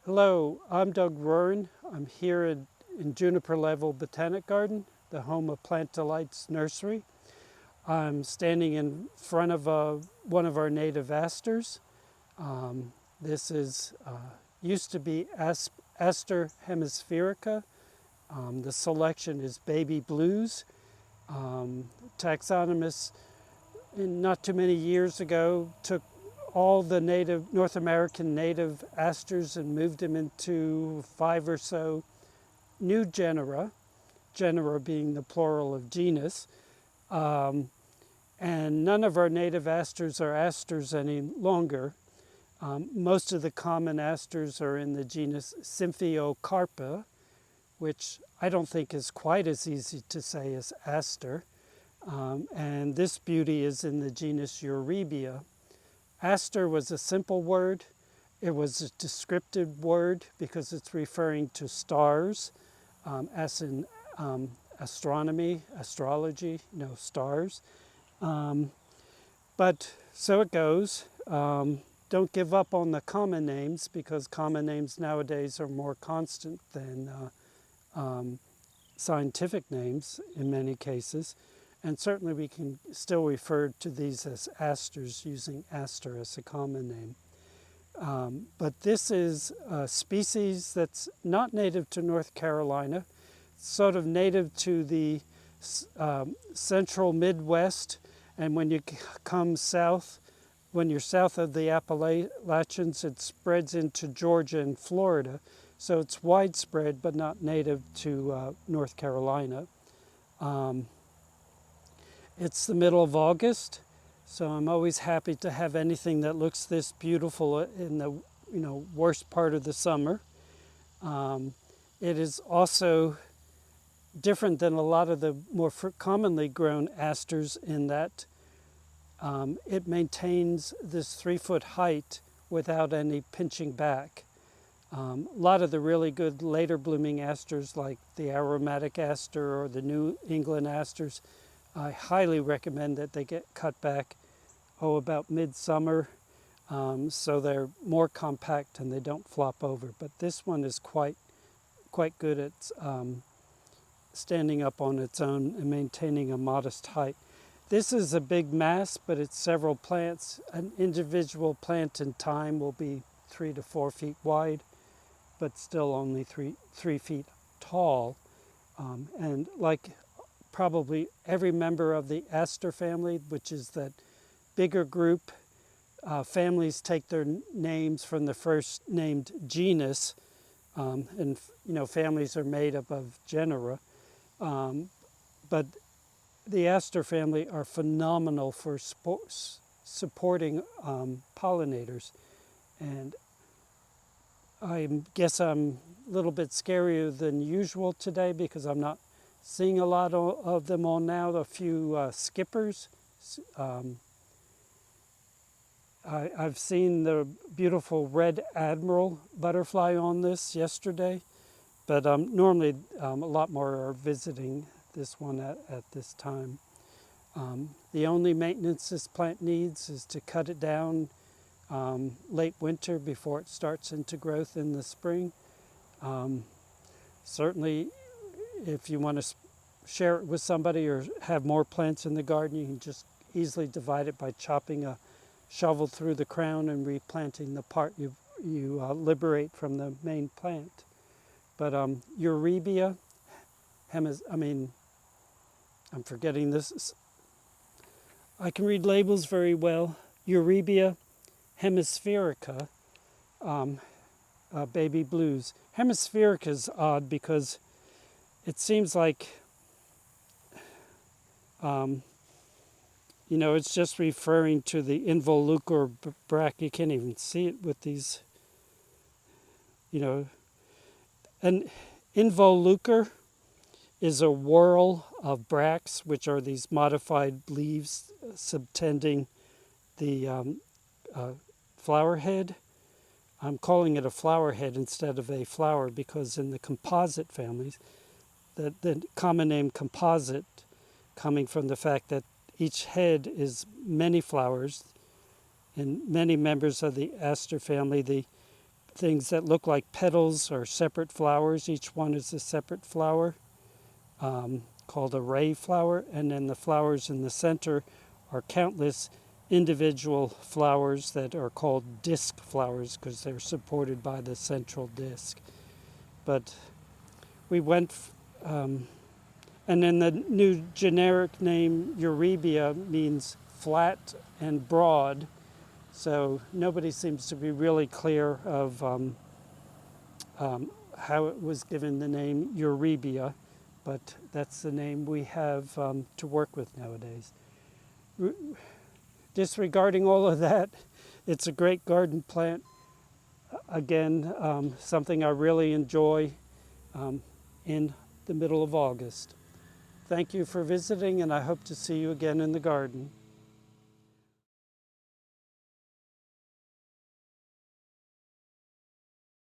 Hello, I'm Doug Roaring. I'm here in Juniper Level Botanic Garden, the home of Delights Nursery. I'm standing in front of one of our native asters. This is used to be Aster hemispherica. The selection is baby blues. Taxonomists not too many years ago took all the native North American native asters and moved them into 5 or so new genera being the plural of genus. And none of our native asters are asters any longer. Most of the common asters are in the genus Symphyocarpa, which I don't think is quite as easy to say as aster. And this beauty is in the genus Eurybia. Aster was a simple word. It was a descriptive word because it's referring to stars, as in astronomy, astrology, stars. But so it goes. Don't give up on the common names because common names nowadays are more constant than scientific names in many cases. And certainly we can still refer to these as asters using aster as a common name. But this is a species that's not native to North Carolina, sort of native to the central Midwest. And when you come south, when you're south of the Appalachians, it spreads into Georgia and Florida. So it's widespread, but not native to North Carolina. It's the middle of August, so I'm always happy to have anything that looks this beautiful in the worst part of the summer. It is also different than a lot of the more commonly grown asters in that it maintains this 3-foot height without any pinching back. A lot of the really good later blooming asters like the aromatic aster or the New England asters, I highly recommend that they get cut back, about midsummer, so they're more compact and they don't flop over. But this one is quite good at standing up on its own and maintaining a modest height. This is a big mass, but it's several plants. An individual plant in time will be 3 to 4 feet wide, but still only 3 feet tall. And like probably every member of the aster family, which is that bigger group, families take their names from the first named genus, and families are made up of genera. But the aster family are phenomenal for supporting pollinators, and I guess I'm a little bit scarier than usual today because I'm not seeing a lot of them on now. A few skippers. I've seen the beautiful red admiral butterfly on this yesterday, but normally a lot more are visiting this one at this time. The only maintenance this plant needs is to cut it down late winter before it starts into growth in the spring. Certainly, if you want to share it with somebody or have more plants in the garden, you can just easily divide it by chopping a shovel through the crown and replanting the part you liberate from the main plant. But Eurybia I'm forgetting this. I can read labels very well. Eurybia hemispherica, baby blues. Hemispherica is odd because it seems like, it's just referring to the involucral bracts. You can't even see it with these, An involucre is a whorl of bracts, which are these modified leaves subtending the flower head. I'm calling it a flower head instead of a flower because in the composite families, the common name composite, coming from the fact that each head is many flowers. In many members of the aster family, the things that look like petals or separate flowers. Each one is a separate flower called a ray flower, and then the flowers in the center are countless individual flowers that are called disc flowers because they're supported by the central disc. But we went, and then the new generic name Eurybia means flat and broad, so nobody seems to be really clear of how it was given the name Eurybia, but that's the name we have to work with nowadays. Disregarding all of that, it's a great garden plant. Again, something I really enjoy in the middle of August. Thank you for visiting, and I hope to see you again in the garden.